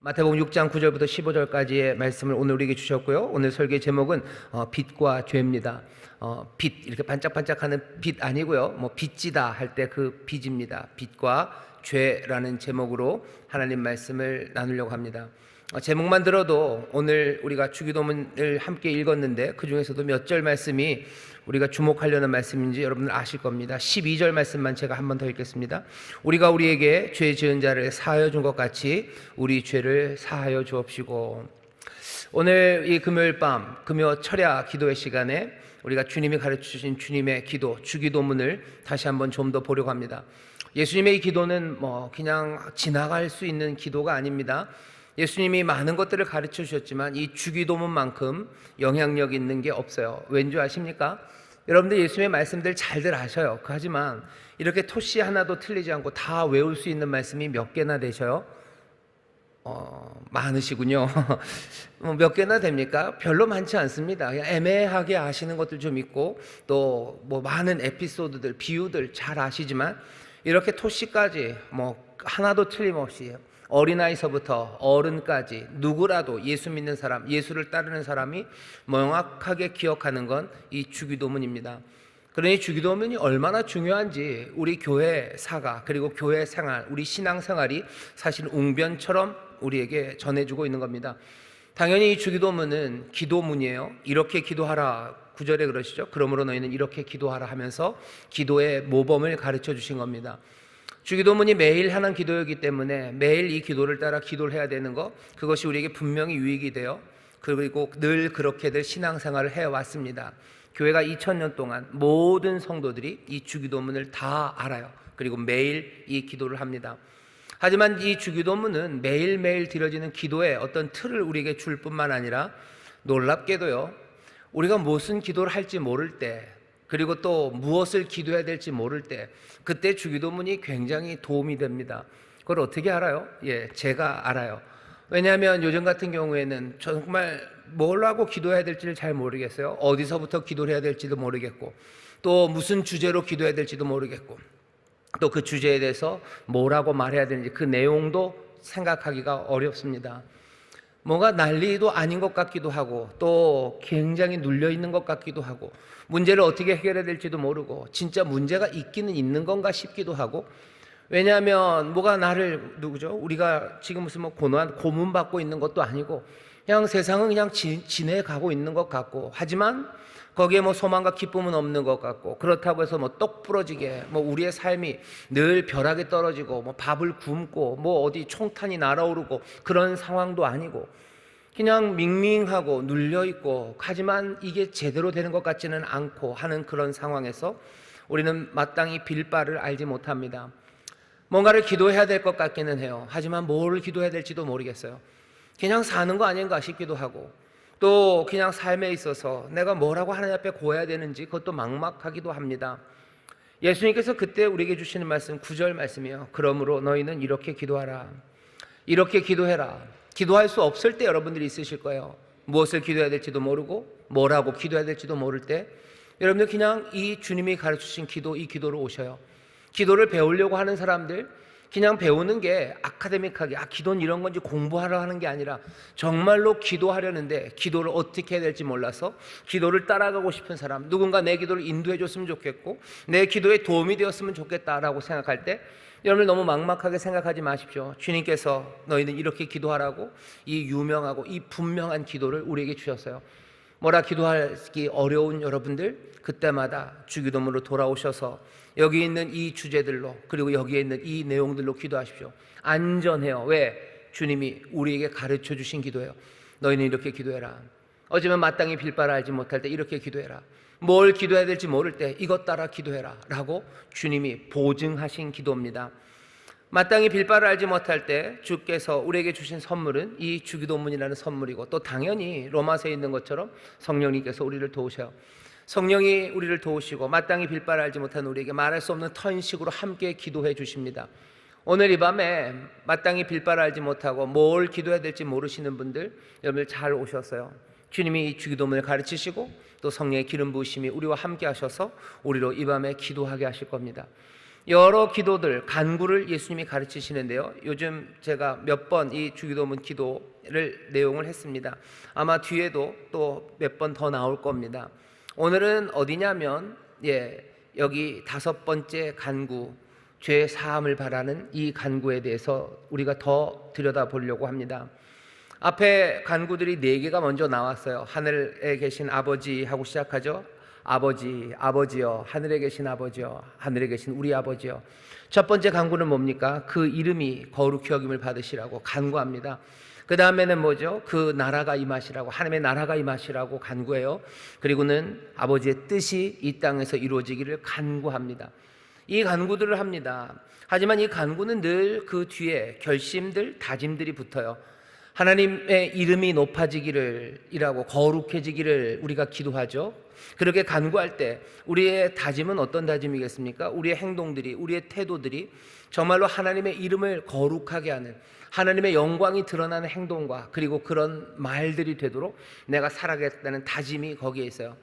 마태복음 6장 9절부터 15절까지의 말씀을 오늘 우리에게 주셨고요. 오늘 설교의 제목은 빛과 죄입니다. 빛, 이렇게 반짝반짝하는 빛 아니고요. 빛이다 할 때 그 빛입니다. 빛과 죄라는 제목으로 하나님 말씀을 나누려고 합니다. 제목만 들어도 오늘 우리가 주기도문을 함께 읽었는데 그 중에서도 몇 절 말씀이 우리가 주목하려는 말씀인지 여러분들 아실 겁니다. 12절 말씀만 제가 한 번 더 읽겠습니다. 우리가 우리에게 죄 지은 자를 사하여 준 것 같이 우리 죄를 사하여 주옵시고. 오늘 이 금요일 밤 금요 철야 기도의 시간에 우리가 주님이 가르쳐주신 주님의 기도, 주기도문을 다시 한번 좀 더 보려고 합니다. 예수님의 이 기도는 그냥 지나갈 수 있는 기도가 아닙니다. 예수님이 많은 것들을 가르쳐 주셨지만 이 주기도문만큼 영향력 있는 게 없어요. 왠지 아십니까? 여러분들 예수님의 말씀들 잘들 아셔요. 하지만 이렇게 토시 하나도 틀리지 않고 다 외울 수 있는 말씀이 몇 개나 되셔요? 많으시군요. 몇 개나 됩니까? 별로 많지 않습니다. 그냥 애매하게 아시는 것들 좀 있고 또 많은 에피소드들, 비유들 잘 아시지만 이렇게 토시까지 하나도 틀림없이 어린아이서부터 어른까지 누구라도 예수 믿는 사람, 예수를 따르는 사람이 명확하게 기억하는 건 이 주기도문입니다. 그러니 주기도문이 얼마나 중요한지 우리 교회 사가 그리고 교회 생활, 우리 신앙생활이 사실 웅변처럼 우리에게 전해주고 있는 겁니다. 당연히 이 주기도문은 기도문이에요. 이렇게 기도하라 9절에 그러시죠. 그러므로 너희는 이렇게 기도하라 하면서 기도의 모범을 가르쳐 주신 겁니다. 주기도문이 매일 하는 기도이기 때문에 매일 이 기도를 따라 기도를 해야 되는 것, 그것이 우리에게 분명히 유익이 돼요. 그리고 늘 그렇게들 신앙생활을 해왔습니다. 교회가 2000년 동안 모든 성도들이 이 주기도문을 다 알아요. 그리고 매일 이 기도를 합니다. 하지만 이 주기도문은 매일매일 드려지는 기도의 어떤 틀을 우리에게 줄 뿐만 아니라 놀랍게도요, 우리가 무슨 기도를 할지 모를 때, 그리고 또 무엇을 기도해야 될지 모를 때 그때 주기도문이 굉장히 도움이 됩니다. 그걸 어떻게 알아요? 제가 알아요. 왜냐하면 요즘 같은 경우에는 정말 뭘 하고 기도해야 될지를 잘 모르겠어요. 어디서부터 기도를 해야 될지도 모르겠고 또 무슨 주제로 기도해야 될지도 모르겠고 또 그 주제에 대해서 뭐라고 말해야 되는지 그 내용도 생각하기가 어렵습니다. 뭔가 난리도 아닌 것 같기도 하고 또 굉장히 눌려있는 것 같기도 하고 문제를 어떻게 해결해야 될지도 모르고 진짜 문제가 있기는 있는 건가 싶기도 하고, 왜냐하면 뭐가 나를 우리가 지금 무슨 고문받고 있는 것도 아니고 그냥 세상은 그냥 지내가고 있는 것 같고, 하지만 거기에 소망과 기쁨은 없는 것 같고, 그렇다고 해서 똑 부러지게 우리의 삶이 늘 벼락이 떨어지고 밥을 굶고 어디 총탄이 날아오르고 그런 상황도 아니고 그냥 밍밍하고 눌려있고, 하지만 이게 제대로 되는 것 같지는 않고 하는 그런 상황에서 우리는 마땅히 빌 바를 알지 못합니다. 뭔가를 기도해야 될 것 같기는 해요. 하지만 뭘 기도해야 될지도 모르겠어요. 그냥 사는 거 아닌가 싶기도 하고 또 그냥 삶에 있어서 내가 뭐라고 하나님 앞에 고해야 되는지 그것도 막막하기도 합니다. 예수님께서 그때 우리에게 주시는 말씀 9절 말씀이에요. 그러므로 너희는 이렇게 기도하라. 이렇게 기도해라. 기도할 수 없을 때 여러분들이 있으실 거예요. 무엇을 기도해야 될지도 모르고 뭐라고 기도해야 될지도 모를 때 여러분들 그냥 이 주님이 가르치신 기도, 이 기도로 오셔요. 기도를 배우려고 하는 사람들, 그냥 배우는 게 아카데믹하게 기도는 이런 건지 공부하러 하는 게 아니라 정말로 기도하려는데 기도를 어떻게 해야 될지 몰라서 기도를 따라가고 싶은 사람, 누군가 내 기도를 인도해 줬으면 좋겠고 내 기도에 도움이 되었으면 좋겠다라고 생각할 때 여러분 너무 막막하게 생각하지 마십시오. 주님께서 너희는 이렇게 기도하라고 이 유명하고 이 분명한 기도를 우리에게 주셨어요. 뭐라 기도하기 어려운 여러분들, 그때마다 주기도문으로 돌아오셔서 여기 있는 이 주제들로 그리고 여기에 있는 이 내용들로 기도하십시오. 안전해요. 왜? 주님이 우리에게 가르쳐 주신 기도예요. 너희는 이렇게 기도해라. 어쩌면 마땅히 빌 바를 알지 못할 때 이렇게 기도해라. 뭘 기도해야 될지 모를 때 이것 따라 기도해라 라고 주님이 보증하신 기도입니다. 마땅히 빌 바를 알지 못할 때 주께서 우리에게 주신 선물은 이 주기도문이라는 선물이고, 또 당연히 로마서에 있는 것처럼 성령님께서 우리를 도우셔요. 성령이 우리를 도우시고 마땅히 빌 바를 알지 못한 우리에게 말할 수 없는 터인식으로 함께 기도해 주십니다. 오늘 이 밤에 마땅히 빌 바를 알지 못하고 뭘 기도해야 될지 모르시는 분들, 여러분들 잘 오셨어요. 주님이 이 주기도문을 가르치시고 또 성령의 기름 부으심이 우리와 함께 하셔서 우리로 이 밤에 기도하게 하실 겁니다. 여러 기도들, 간구를 예수님이 가르치시는데요. 요즘 제가 몇 번 이 주기도문 기도를 내용을 했습니다. 아마 뒤에도 또 몇 번 더 나올 겁니다. 오늘은 어디냐면 여기 5번째 간구, 죄 사함을 바라는 이 간구에 대해서 우리가 더 들여다보려고 합니다. 앞에 간구들이 4개가 먼저 나왔어요. 하늘에 계신 아버지 하고 시작하죠. 아버지, 아버지여, 하늘에 계신 아버지여, 하늘에 계신 우리 아버지여. 첫 번째 간구는 뭡니까? 그 이름이 거룩히 여김을 받으시라고 간구합니다. 그 다음에는 뭐죠? 그 나라가 임하시라고, 하나님의 나라가 임하시라고 간구해요. 그리고는 아버지의 뜻이 이 땅에서 이루어지기를 간구합니다. 이 간구들을 합니다. 하지만 이 간구는 늘 그 뒤에 결심들, 다짐들이 붙어요. 하나님의 이름이 높아지기를 이라고, 거룩해지기를 우리가 기도하죠. 그렇게 간구할 때 우리의 다짐은 어떤 다짐이겠습니까? 우리의 행동들이, 우리의 태도들이 정말로 하나님의 이름을 거룩하게 하는, 하나님의 영광이 드러나는 행동과 그리고 그런 말들이 되도록 내가 살아가겠다는 다짐이 거기에 있어요.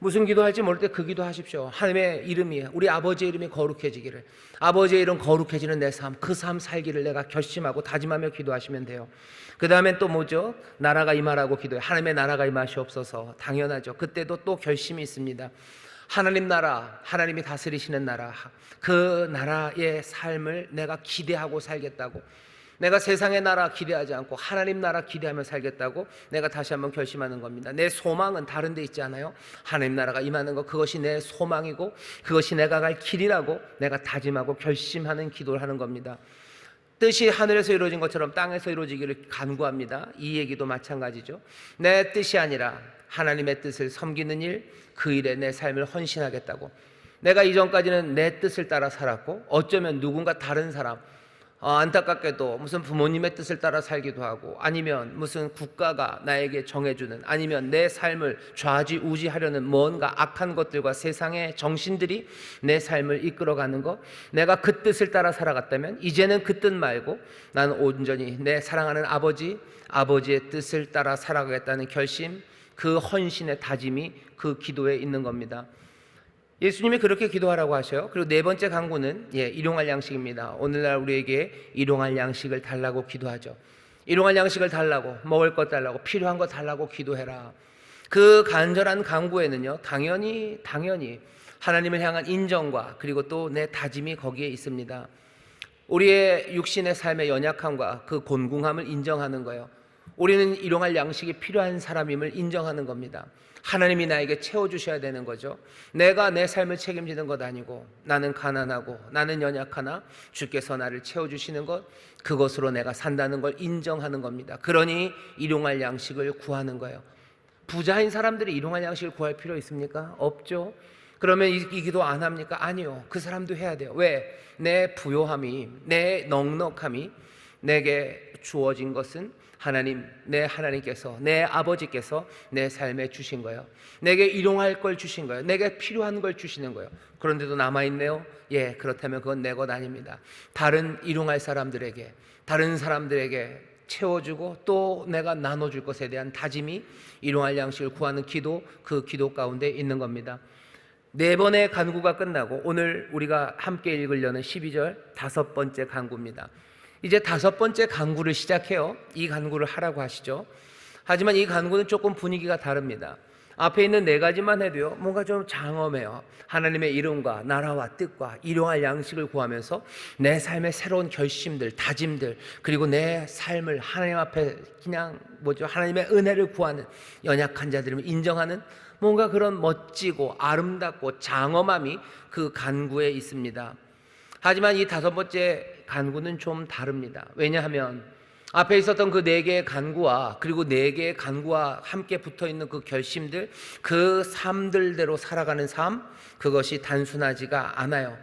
무슨 기도할지 모를 때 그 기도하십시오. 하나님의 이름이, 우리 아버지의 이름이 거룩해지기를, 아버지의 이름 거룩해지는 내 삶, 그 삶 살기를 내가 결심하고 다짐하며 기도하시면 돼요. 그 다음엔 또 뭐죠? 나라가 임하라고 기도해요. 하나님의 나라가 임하시옵소서. 당연하죠. 그때도 또 결심이 있습니다. 하나님 나라, 하나님이 다스리시는 나라, 그 나라의 삶을 내가 기대하고 살겠다고, 내가 세상의 나라 기대하지 않고 하나님 나라 기대하며 살겠다고 내가 다시 한번 결심하는 겁니다. 내 소망은 다른 데 있지 않아요? 하나님 나라가 임하는 것, 그것이 내 소망이고 그것이 내가 갈 길이라고 내가 다짐하고 결심하는 기도를 하는 겁니다. 뜻이 하늘에서 이루어진 것처럼 땅에서 이루어지기를 간구합니다. 이 얘기도 마찬가지죠. 내 뜻이 아니라 하나님의 뜻을 섬기는 일, 그 일에 내 삶을 헌신하겠다고. 내가 이전까지는 내 뜻을 따라 살았고 어쩌면 누군가 다른 사람, 안타깝게도 무슨 부모님의 뜻을 따라 살기도 하고, 아니면 무슨 국가가 나에게 정해주는, 아니면 내 삶을 좌지우지하려는 뭔가 악한 것들과 세상의 정신들이 내 삶을 이끌어가는 것, 내가 그 뜻을 따라 살아갔다면 이제는 그 뜻 말고 나는 온전히 내 사랑하는 아버지의 뜻을 따라 살아가겠다는 결심, 그 헌신의 다짐이 그 기도에 있는 겁니다. 예수님이 그렇게 기도하라고 하셔요. 그리고 4번째 간구는 일용할 양식입니다. 오늘날 우리에게 일용할 양식을 달라고 기도하죠. 일용할 양식을 달라고, 먹을 것 달라고, 필요한 것 달라고 기도해라. 그 간절한 간구에는요, 당연히 하나님을 향한 인정과 그리고 또 내 다짐이 거기에 있습니다. 우리의 육신의 삶의 연약함과 그 곤궁함을 인정하는 거예요. 우리는 일용할 양식이 필요한 사람임을 인정하는 겁니다. 하나님이 나에게 채워주셔야 되는 거죠. 내가 내 삶을 책임지는 것 아니고, 나는 가난하고 나는 연약하나 주께서 나를 채워주시는 것, 그것으로 내가 산다는 걸 인정하는 겁니다. 그러니 일용할 양식을 구하는 거예요. 부자인 사람들이 일용할 양식을 구할 필요 있습니까? 없죠. 그러면 이 기도 안 합니까? 아니요. 그 사람도 해야 돼요. 왜? 내 부요함이, 내 넉넉함이 내게 주어진 것은 내 하나님께서, 내 아버지께서 내 삶에 주신 거예요. 내게 일용할 걸 주신 거예요. 내게 필요한 걸 주시는 거예요. 그런데도 남아있네요? 그렇다면 그건 내 것 아닙니다. 다른 일용할 사람들에게, 다른 사람들에게 채워주고 또 내가 나눠줄 것에 대한 다짐이 일용할 양식을 구하는 기도, 그 기도 가운데 있는 겁니다. 4번의 간구가 끝나고 오늘 우리가 함께 읽으려는 12절 5번째 간구입니다. 이제 5번째 간구를 시작해요. 이 간구를 하라고 하시죠. 하지만 이 간구는 조금 분위기가 다릅니다. 앞에 있는 4가지만 해도요, 뭔가 좀 장엄해요. 하나님의 이름과 나라와 뜻과 일용할 양식을 구하면서 내 삶의 새로운 결심들, 다짐들, 그리고 내 삶을 하나님 앞에 그냥 하나님의 은혜를 구하는, 연약한 자들을 인정하는 뭔가 그런 멋지고 아름답고 장엄함이 그 간구에 있습니다. 하지만 이 5번째 간구는 좀 다릅니다. 왜냐하면 앞에 있었던 그 4개의 간구와 그리고 4개의 간구와 함께 붙어있는 그 결심들, 그 삶들대로 살아가는 삶, 그것이 단순하지가 않아요.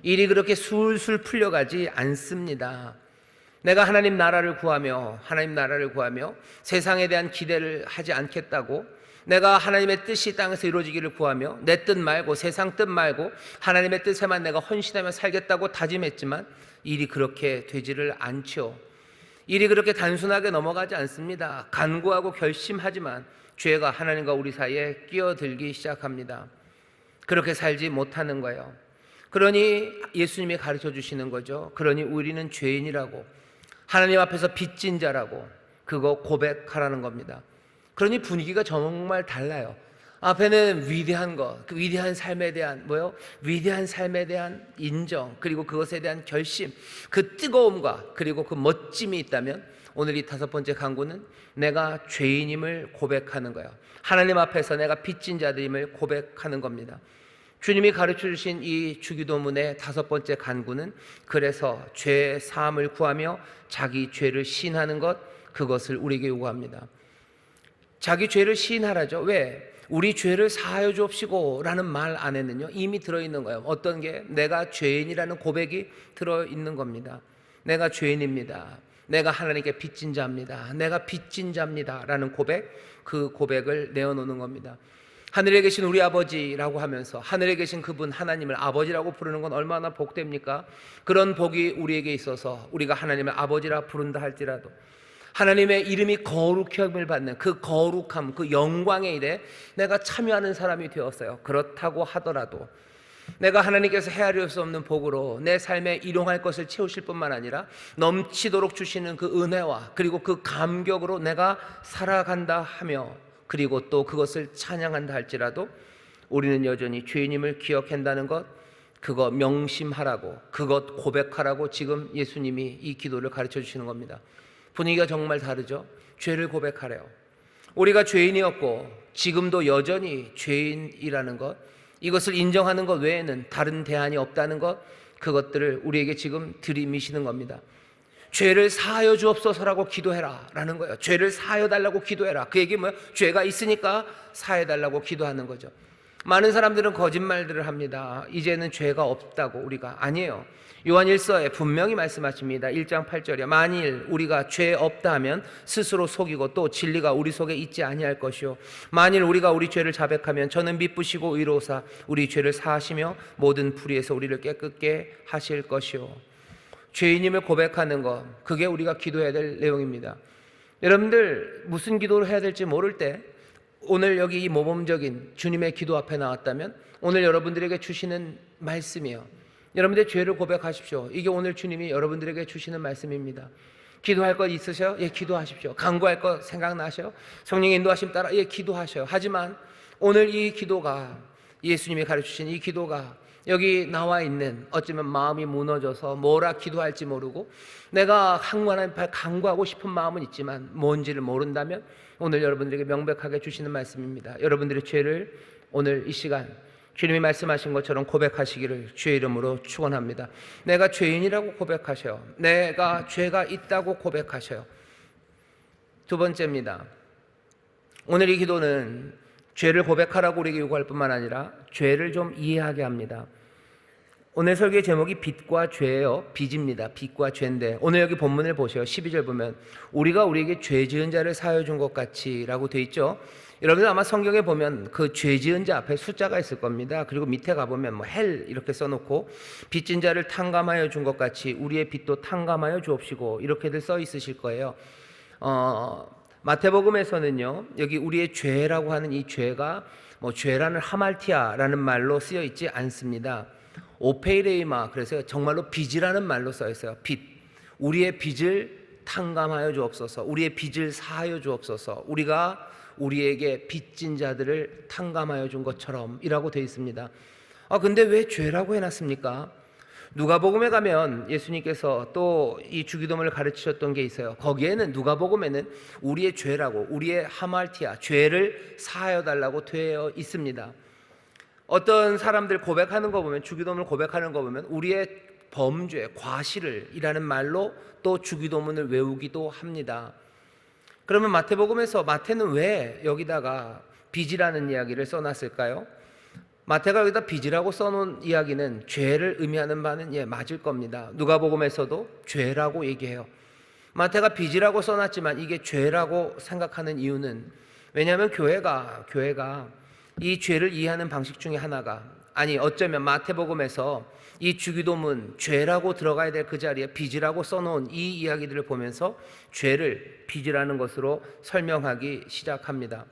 일이 그렇게 술술 풀려가지 않습니다. 내가 하나님 나라를 구하며 세상에 대한 기대를 하지 않겠다고, 내가 하나님의 뜻이 땅에서 이루어지기를 구하며 내 뜻 말고 세상 뜻 말고 하나님의 뜻에만 내가 헌신하며 살겠다고 다짐했지만 일이 그렇게 되지를 않죠. 일이 그렇게 단순하게 넘어가지 않습니다. 간구하고 결심하지만 죄가 하나님과 우리 사이에 끼어들기 시작합니다. 그렇게 살지 못하는 거예요. 그러니 예수님이 가르쳐 주시는 거죠. 그러니 우리는 죄인이라고, 하나님 앞에서 빚진 자라고, 그거 고백하라는 겁니다. 그러니 분위기가 정말 달라요. 앞에는 위대한 것, 그 위대한 삶에 대한 위대한 삶에 대한 인정, 그리고 그것에 대한 결심, 그 뜨거움과 그리고 그 멋짐이 있다면, 오늘 이 5번째 강구는 내가 죄인임을 고백하는 거예요. 하나님 앞에서 내가 빚진 자들임을 고백하는 겁니다. 주님이 가르쳐 주신 이 주기도문의 5번째 간구는 그래서 죄 사함을 구하며 자기 죄를 시인하는 것, 그것을 우리에게 요구합니다. 자기 죄를 시인하라죠. 왜? 우리 죄를 사하여 주옵시고 라는 말 안에는요 이미 들어있는 거예요. 어떤 게? 내가 죄인이라는 고백이 들어있는 겁니다. 내가 죄인입니다. 내가 하나님께 빚진 자입니다. 내가 빚진 자입니다 라는 고백, 그 고백을 내어놓는 겁니다. 하늘에 계신 우리 아버지라고 하면서 하늘에 계신 그분 하나님을 아버지라고 부르는 건 얼마나 복됩니까? 그런 복이 우리에게 있어서 우리가 하나님을 아버지라 부른다 할지라도 하나님의 이름이 거룩함을 받는 그 거룩함, 그 영광의 일에 내가 참여하는 사람이 되었어요. 그렇다고 하더라도 내가 하나님께서 헤아릴 수 없는 복으로 내 삶에 일용할 것을 채우실 뿐만 아니라 넘치도록 주시는 그 은혜와 그리고 그 감격으로 내가 살아간다 하며, 그리고 또 그것을 찬양한다 할지라도 우리는 여전히 죄인임을 기억한다는 것, 그거 명심하라고, 그것 고백하라고 지금 예수님이 이 기도를 가르쳐 주시는 겁니다. 분위기가 정말 다르죠. 죄를 고백하래요. 우리가 죄인이었고 지금도 여전히 죄인이라는 것, 이것을 인정하는 것 외에는 다른 대안이 없다는 것, 그것들을 우리에게 지금 들이미시는 겁니다. 죄를 사하여 주옵소서라고 기도해라 라는 거예요. 죄를 사하여 달라고 기도해라. 그 얘기 뭐예요? 죄가 있으니까 사하여 달라고 기도하는 거죠. 많은 사람들은 거짓말들을 합니다. 이제는 죄가 없다고. 우리가 아니에요. 요한 1서에 분명히 말씀하십니다. 1장 8절에 만일 우리가 죄 없다 하면 스스로 속이고 또 진리가 우리 속에 있지 아니할 것이요 만일 우리가 우리 죄를 자백하면 저는 미쁘시고 의로우사 우리 죄를 사하시며 모든 불의에서 우리를 깨끗게 하실 것이요. 죄인임을 고백하는 것, 그게 우리가 기도해야 될 내용입니다. 여러분들 무슨 기도를 해야 될지 모를 때 오늘 여기 이 모범적인 주님의 기도 앞에 나왔다면 오늘 여러분들에게 주시는 말씀이에요. 여러분들 죄를 고백하십시오. 이게 오늘 주님이 여러분들에게 주시는 말씀입니다. 기도할 것 있으세요? 예, 기도하십시오. 간구할 것 생각나셔요? 성령의 인도하심 따라 예, 기도하셔요. 하지만 오늘 이 기도가, 예수님이 가르치신 이 기도가 여기 나와 있는, 어쩌면 마음이 무너져서 뭐라 기도할지 모르고 내가 하나님 앞에 간구하고 싶은 마음은 있지만 뭔지를 모른다면 오늘 여러분들에게 명백하게 주시는 말씀입니다. 여러분들의 죄를 오늘 이 시간 주님이 말씀하신 것처럼 고백하시기를 주의 이름으로 축원합니다. 내가 죄인이라고 고백하셔요. 내가 죄가 있다고 고백하셔요. 2번째입니다. 오늘 이 기도는 죄를 고백하라고 우리에게 요구할 뿐만 아니라 죄를 좀 이해하게 합니다. 오늘 설교의 제목이 빚과 죄예요. 빚입니다. 빚과 죄인데 오늘 여기 본문을 보세요. 12절 보면 우리가 우리에게 죄 지은 자를 사하여 준 것 같이 라고 돼 있죠. 여러분들 아마 성경에 보면 그 죄 지은 자 앞에 숫자가 있을 겁니다. 그리고 밑에 가보면 뭐 헬 이렇게 써놓고 빚진 자를 탕감하여 준 것 같이 우리의 빚도 탕감하여 주옵시고 이렇게들 써 있으실 거예요. 마태복음에서는요 여기 우리의 죄라고 하는 이 죄가 뭐 죄라는 하말티아라는 말로 쓰여 있지 않습니다. 오페이레이마, 그래서 정말로 빚이라는 말로 써 있어요. 빚, 우리의 빚을 탕감하여 주옵소서, 우리의 빚을 사하여 주옵소서, 우리가 우리에게 빚진 자들을 탕감하여 준 것처럼 이라고 되어 있습니다. 근데 왜 죄라고 해놨습니까? 누가복음에 가면 예수님께서 또 이 주기도문을 가르치셨던 게 있어요. 거기에는 누가복음에는 우리의 죄라고, 우리의 하말티아, 죄를 사하여 달라고 되어 있습니다. 어떤 사람들 고백하는 거 보면, 주기도문을 고백하는 거 보면 우리의 범죄, 과실을 이라는 말로 또 주기도문을 외우기도 합니다. 그러면 마태복음에서 마태는 왜 여기다가 빚이라는 이야기를 써놨을까요? 마태가 여기다 빚이라고 써놓은 이야기는 죄를 의미하는 바는 맞을 겁니다. 누가복음에서도 죄라고 얘기해요. 마태가 빚이라고 써놨지만 이게 죄라고 생각하는 이유는, 왜냐하면 교회가 이 죄를 이해하는 방식 중에 하나가, 아니 어쩌면 마태복음에서 이 주기도문 죄라고 들어가야 될 그 자리에 빚이라고 써놓은 이 이야기들을 보면서 죄를 빚이라는 것으로 설명하기 시작합니다.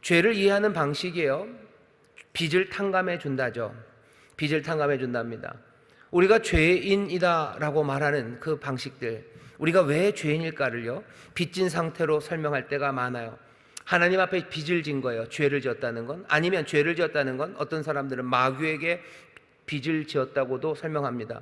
죄를 이해하는 방식이에요. 빚을 탕감해 준다죠. 빚을 탕감해 준답니다. 우리가 죄인이다라고 말하는 그 방식들, 우리가 왜 죄인일까를요, 빚진 상태로 설명할 때가 많아요. 하나님 앞에 빚을 진 거예요. 죄를 지었다는 건. 아니면 죄를 지었다는 건 어떤 사람들은 마귀에게 빚을 지었다고도 설명합니다.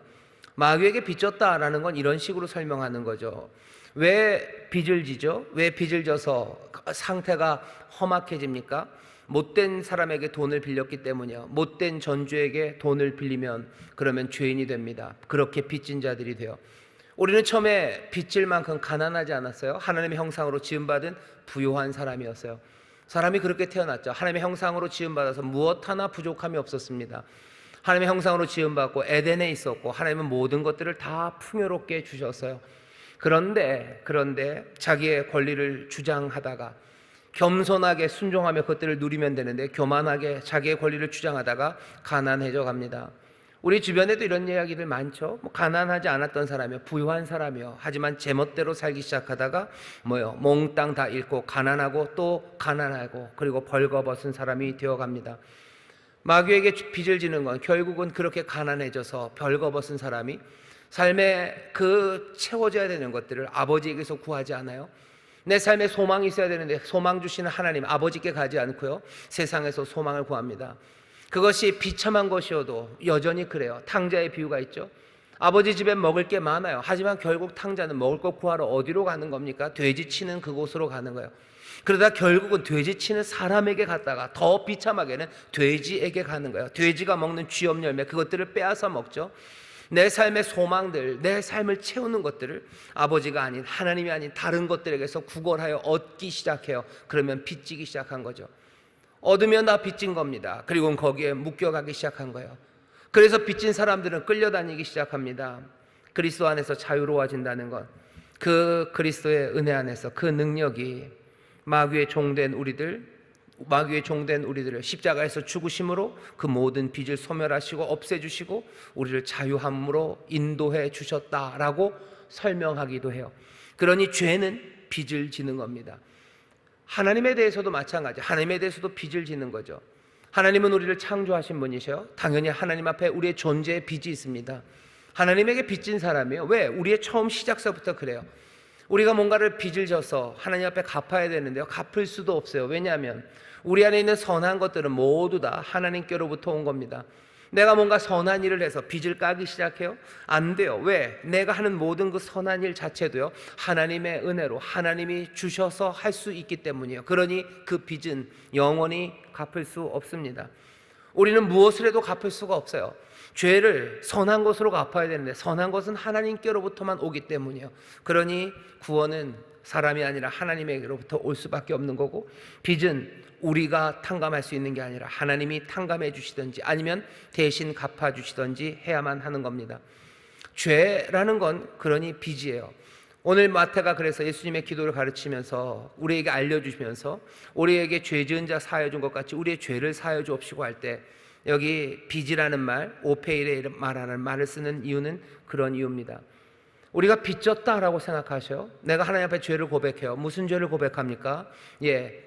마귀에게 빚졌다라는 건 이런 식으로 설명하는 거죠. 왜 빚을 지죠? 왜 빚을 져서 상태가 험악해집니까? 못된 사람에게 돈을 빌렸기 때문이요. 못된 전주에게 돈을 빌리면 그러면 죄인이 됩니다. 그렇게 빚진 자들이 돼요. 우리는 처음에 빚질 만큼 가난하지 않았어요. 하나님의 형상으로 지음받은 부요한 사람이었어요. 사람이 그렇게 태어났죠. 하나님의 형상으로 지음받아서 무엇 하나 부족함이 없었습니다. 하나님의 형상으로 지음받고 에덴에 있었고 하나님은 모든 것들을 다 풍요롭게 주셨어요. 그런데 자기의 권리를 주장하다가, 겸손하게 순종하며 그것들을 누리면 되는데 교만하게 자기의 권리를 주장하다가 가난해져 갑니다. 우리 주변에도 이런 이야기들 많죠. 가난하지 않았던 사람이요, 부유한 사람이요, 하지만 제멋대로 살기 시작하다가 몽땅 다 잃고 가난하고 또 가난하고 그리고 벌거벗은 사람이 되어갑니다. 마귀에게 빚을 지는 건 결국은 그렇게 가난해져서 벌거벗은 사람이 삶에 그 채워져야 되는 것들을 아버지에게서 구하지 않아요. 내 삶에 소망이 있어야 되는데 소망 주시는 하나님 아버지께 가지 않고요, 세상에서 소망을 구합니다. 그것이 비참한 것이어도 여전히 그래요. 탕자의 비유가 있죠. 아버지 집에 먹을 게 많아요. 하지만 결국 탕자는 먹을 것 구하러 어디로 가는 겁니까? 돼지 치는 그곳으로 가는 거예요. 그러다 결국은 돼지 치는 사람에게 갔다가 더 비참하게는 돼지에게 가는 거예요. 돼지가 먹는 쥐염 열매, 그것들을 빼앗아 먹죠. 내 삶의 소망들, 내 삶을 채우는 것들을 아버지가 아닌, 하나님이 아닌 다른 것들에게서 구걸하여 얻기 시작해요. 그러면 빚지기 시작한 거죠. 얻으면 다 빚진 겁니다. 그리고 거기에 묶여가기 시작한 거예요. 그래서 빚진 사람들은 끌려다니기 시작합니다. 그리스도 안에서 자유로워진다는 것, 그 그리스도의 은혜 안에서 그 능력이 마귀의 종된 우리들을 십자가에서 죽으심으로 그 모든 빚을 소멸하시고 없애주시고 우리를 자유함으로 인도해 주셨다라고 설명하기도 해요. 그러니 죄는 빚을 지는 겁니다. 하나님에 대해서도 마찬가지, 하나님에 대해서도 빚을 지는 거죠. 하나님은 우리를 창조하신 분이셔요. 당연히 하나님 앞에 우리의 존재에 빚이 있습니다. 하나님에게 빚진 사람이에요. 왜? 우리의 처음 시작서부터 그래요. 우리가 뭔가를 빚을 져서 하나님 앞에 갚아야 되는데요, 갚을 수도 없어요. 왜냐하면 우리 안에 있는 선한 것들은 모두 다 하나님께로부터 온 겁니다. 내가 뭔가 선한 일을 해서 빚을 까기 시작해요? 안 돼요. 왜? 내가 하는 모든 그 선한 일 자체도요, 하나님의 은혜로 하나님이 주셔서 할 수 있기 때문이에요. 그러니 그 빚은 영원히 갚을 수 없습니다. 우리는 무엇을 해도 갚을 수가 없어요. 죄를 선한 것으로 갚아야 되는데 선한 것은 하나님께로부터만 오기 때문이에요. 그러니 구원은 사람이 아니라 하나님에게로부터 올 수밖에 없는 거고, 빚은 우리가 탕감할 수 있는 게 아니라 하나님이 탕감해 주시든지 아니면 대신 갚아 주시든지 해야만 하는 겁니다. 죄라는 건 그러니 빚이에요. 오늘 마태가 그래서 예수님의 기도를 가르치면서 우리에게 알려주시면서 우리에게 죄 지은 자 사하여 준 것 같이 우리의 죄를 사하여 주옵시고 할 때, 여기 빚이라는 말, 오페이레 말하는 말을 쓰는 이유는 그런 이유입니다. 우리가 빚졌다라고 생각하셔요. 내가 하나님 앞에 죄를 고백해요. 무슨 죄를 고백합니까?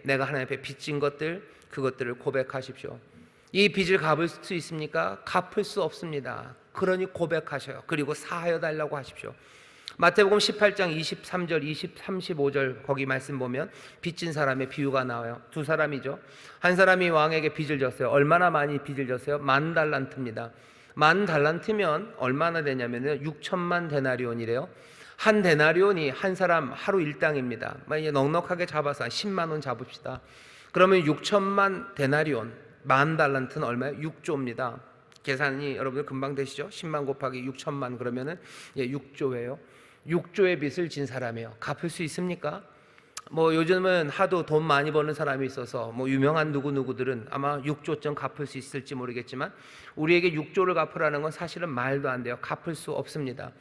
내가 하나님 앞에 빚진 것들, 그것들을 고백하십시오. 이 빚을 갚을 수 있습니까? 갚을 수 없습니다. 그러니 고백하셔요. 그리고 사하여 달라고 하십시오. 마태복음 18장 23절, 35절 거기 말씀 보면 빚진 사람의 비유가 나와요. 두 사람이죠. 한 사람이 왕에게 빚을 졌어요. 얼마나 많이 빚을 졌어요? 10,000달란트입니다. 10,000달란트면 얼마나 되냐면요, 6천만 데나리온이래요. 한 데나리온이 한 사람 하루 일당입니다. 만약에 넉넉하게 잡아서 한 10만 원 잡읍시다. 그러면 6천만 데나리온, 10,000달란트는 얼마예요? 6조입니다. 계산이 여러분들 금방 되시죠? 10만 곱하기 6천만 그러면은 6조예요. 6조의 빚을 진 사람이에요. 갚을 수 있습니까? 요즘은 하도 돈 많이 버는 사람이 있어서 유명한 누구누구들은 아마 6조쯤 갚을 수 있을지 모르겠지만, 우리에게 6조를 갚으라는 건 사실은 말도 안 돼요. 갚을 수 없습니다.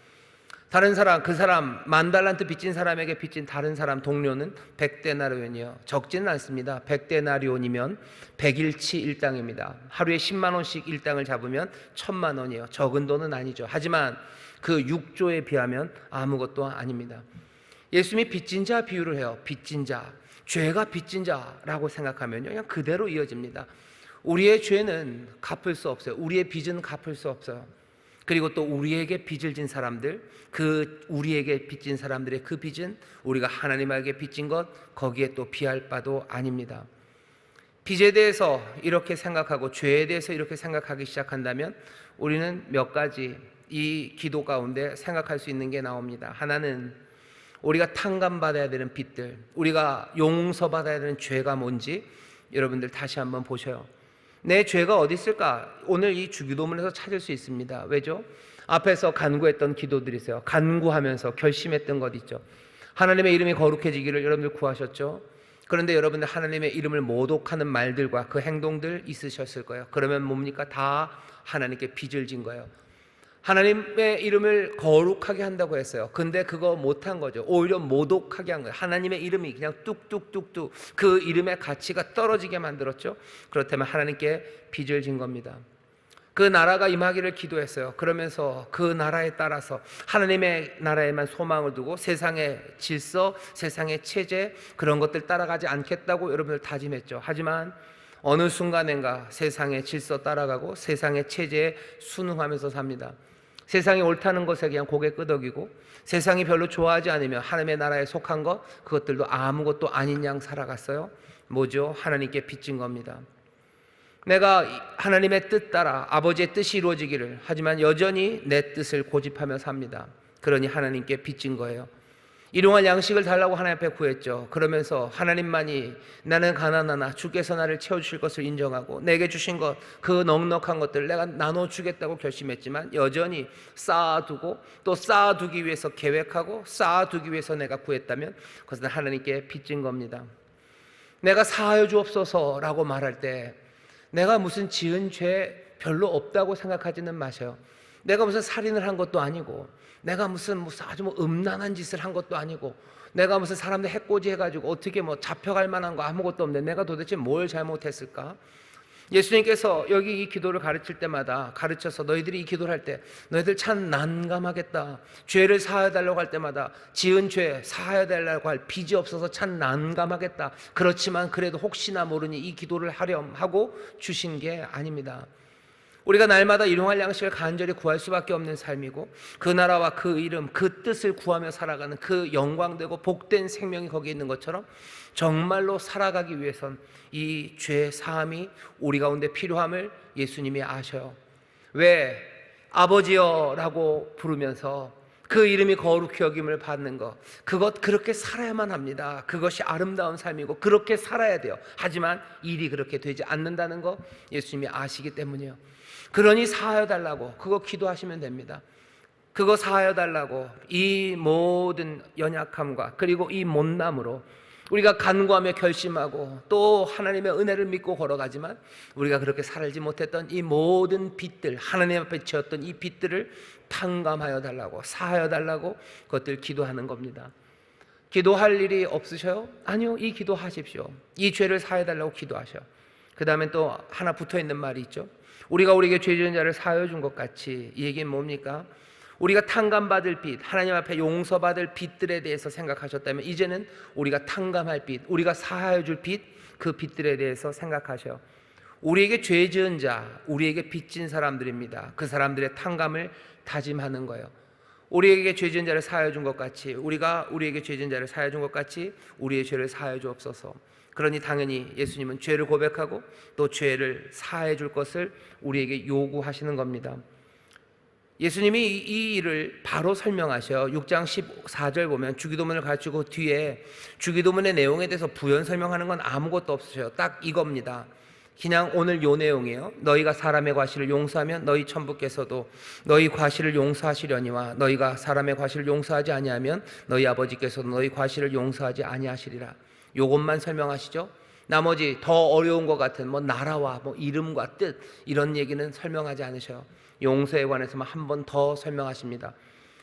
다른 사람, 그 사람 10,000달란트 빚진 사람에게 빚진 다른 사람 동료는 100데나리온이요. 적지는 않습니다. 100데나리온이면 100일치 일당입니다. 하루에 10만 원씩 일당을 잡으면 1,000만 원이에요. 적은 돈은 아니죠. 하지만 그 6조에 비하면 아무것도 아닙니다. 예수님이 빚진 자 비유를 해요. 빚진 자, 죄가 빚진 자라고 생각하면요, 그냥 그대로 이어집니다. 우리의 죄는 갚을 수 없어요. 우리의 빚은 갚을 수 없어요. 그리고 또 우리에게 빚을 진 사람들, 그 우리에게 빚진 사람들의 그 빚은 우리가 하나님에게 빚진 것, 거기에 또 비할 바도 아닙니다. 빚에 대해서 이렇게 생각하고 죄에 대해서 이렇게 생각하기 시작한다면 우리는 몇 가지 이 기도 가운데 생각할 수 있는 게 나옵니다. 하나는 우리가 탕감받아야 되는 빚들, 우리가 용서받아야 되는 죄가 뭔지 여러분들 다시 한번 보셔요. 내 죄가 어디 있을까? 오늘 이 주기도문에서 찾을 수 있습니다. 왜죠? 앞에서 간구했던 기도들이 있어요. 간구하면서 결심했던 것 있죠. 하나님의 이름이 거룩해지기를 여러분들 구하셨죠. 그런데 여러분들 하나님의 이름을 모독하는 말들과 그 행동들 있으셨을 거예요. 그러면 뭡니까? 다 하나님께 빚을 진 거예요. 하나님의 이름을 거룩하게 한다고 했어요. 근데 그거 못한 거죠. 오히려 모독하게 한 거예요. 하나님의 이름이 그냥 뚝뚝뚝뚝 그 이름의 가치가 떨어지게 만들었죠. 그렇다면 하나님께 빚을 진 겁니다. 그 나라가 임하기를 기도했어요. 그러면서 그 나라에 따라서 하나님의 나라에만 소망을 두고 세상의 질서, 세상의 체제 그런 것들 따라가지 않겠다고 여러분들 다짐했죠. 하지만 어느 순간인가 세상의 질서 따라가고 세상의 체제에 순응하면서 삽니다. 세상이 옳다는 것에 그냥 고개 끄덕이고 세상이 별로 좋아하지 않으면 하나님의 나라에 속한 것 그것들도 아무것도 아닌 양 살아갔어요. 뭐죠? 하나님께 빚진 겁니다. 내가 하나님의 뜻 따라 아버지의 뜻이 이루어지기를 하지만 여전히 내 뜻을 고집하며 삽니다. 그러니 하나님께 빚진 거예요. 일용할 양식을 달라고 하나님 앞에 구했죠. 그러면서 하나님만이 나는 가난하나 주께서 나를 채워주실 것을 인정하고 내게 주신 것 그 넉넉한 것들을 내가 나눠주겠다고 결심했지만 여전히 쌓아두고 또 쌓아두기 위해서 계획하고 쌓아두기 위해서 내가 구했다면 그것은 하나님께 빚진 겁니다. 내가 사하여 주옵소서라고 말할 때 내가 무슨 지은 죄 별로 없다고 생각하지는 마세요. 내가 무슨 살인을 한 것도 아니고 내가 무슨 아주 음란한 짓을 한 것도 아니고 내가 무슨 사람들 해코지 해가지고 어떻게 잡혀갈 만한 거 아무것도 없는데 내가 도대체 뭘 잘못했을까? 예수님께서 여기 이 기도를 가르칠 때마다 가르쳐서 너희들이 이 기도를 할 때 너희들 참 난감하겠다. 죄를 사하여 달라고 할 때마다 지은 죄 사하여 달라고 할 빚이 없어서 참 난감하겠다. 그렇지만 그래도 혹시나 모르니 이 기도를 하렴 하고 주신 게 아닙니다. 우리가 날마다 일용할 양식을 간절히 구할 수밖에 없는 삶이고 그 나라와 그 이름 그 뜻을 구하며 살아가는 그 영광되고 복된 생명이 거기에 있는 것처럼 정말로 살아가기 위해선 이 죄 사함이 우리 가운데 필요함을 예수님이 아셔요. 왜? 아버지여 라고 부르면서 그 이름이 거룩히 여김을 받는 것 그것 그렇게 살아야만 합니다. 그것이 아름다운 삶이고 그렇게 살아야 돼요. 하지만 일이 그렇게 되지 않는다는 거 예수님이 아시기 때문이에요. 그러니 사하여 달라고 그거 기도하시면 됩니다. 그거 사하여 달라고 이 모든 연약함과 그리고 이 못남으로 우리가 간구하며 결심하고 또 하나님의 은혜를 믿고 걸어가지만 우리가 그렇게 살지 못했던 이 모든 빚들 하나님 앞에 지었던 이 빚들을 탕감하여 달라고 사하여 달라고 그것들 기도하는 겁니다. 기도할 일이 없으셔요? 아니요, 이 기도하십시오. 이 죄를 사하여 달라고 기도하셔. 그 다음에 또 하나 붙어있는 말이 있죠. 우리가 우리에게 죄 지은 자를 사하여 준 것 같이 이 얘기는 뭡니까? 우리가 탕감받을 빚, 하나님 앞에 용서받을 빚들에 대해서 생각하셨다면 이제는 우리가 탕감할 빚, 우리가 사하여 줄 빚, 그 빚들에 대해서 생각하셔. 우리에게 죄 지은 자, 우리에게 빚진 사람들입니다. 그 사람들의 탕감을 다짐하는 거예요. 우리에게 죄 지은 자를 사하여 준 것 같이 우리가 우리에게 죄 지은 자를 사하여 준 것 같이 우리의 죄를 사하여 주옵소서. 그러니 당연히 예수님은 죄를 고백하고 또 죄를 사하여 줄 것을 우리에게 요구하시는 겁니다. 예수님이 이 일을 바로 설명하셔. 6장 14절 보면 주기도문을 가르치고 뒤에 주기도문의 내용에 대해서 부연 설명하는 건 아무것도 없으셔요. 딱 이겁니다. 그냥 오늘 요 내용이에요. 너희가 사람의 과실을 용서하면 너희 천부께서도 너희 과실을 용서하시려니와 너희가 사람의 과실을 용서하지 아니하면 너희 아버지께서도 너희 과실을 용서하지 아니하시리라. 요것만 설명하시죠. 나머지 더 어려운 것 같은 나라와 이름과 뜻 이런 얘기는 설명하지 않으셔요. 용서에 관해서만 한 번 더 설명하십니다.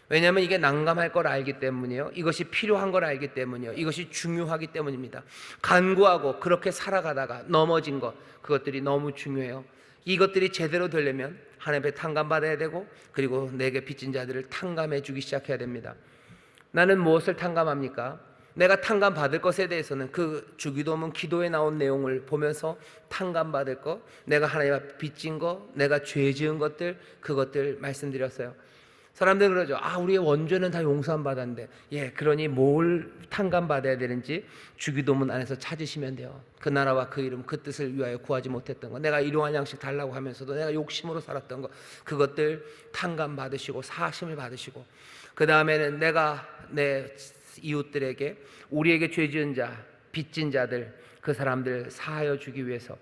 왜냐하면 이게 난감할 걸 알기 때문이에요. 이것이 필요한 걸 알기 때문이에요. 이것이 중요하기 때문입니다. 간구하고 그렇게 살아가다가 넘어진 것 그것들이 너무 중요해요. 이것들이 제대로 되려면 하나님 앞에 탕감받아야 되고 그리고 내게 빚진 자들을 탕감해 주기 시작해야 됩니다. 나는 무엇을 탕감합니까? 내가 탕감받을 것에 대해서는 그 주기도문 기도에 나온 내용을 보면서 탕감받을 것, 내가 하나님 앞에 빚진 것, 내가 죄 지은 것들, 그것들 말씀드렸어요. 사람들은 그러죠. 우리의 원죄는 다 용서함 받았는데, 그러니 뭘 탕감받아야 되는지 주기도문 안에서 찾으시면 돼요. 그 나라와 그 이름, 그 뜻을 위하여 구하지 못했던 것, 내가 일용할 양식 달라고 하면서도 내가 욕심으로 살았던 것, 그것들 탕감받으시고 사하심을 받으시고, 그 다음에는 내가 내 이웃들에게, 우리에게 죄 지은 자, 빚진 자들, 그 사람들 사하여 주기 위해서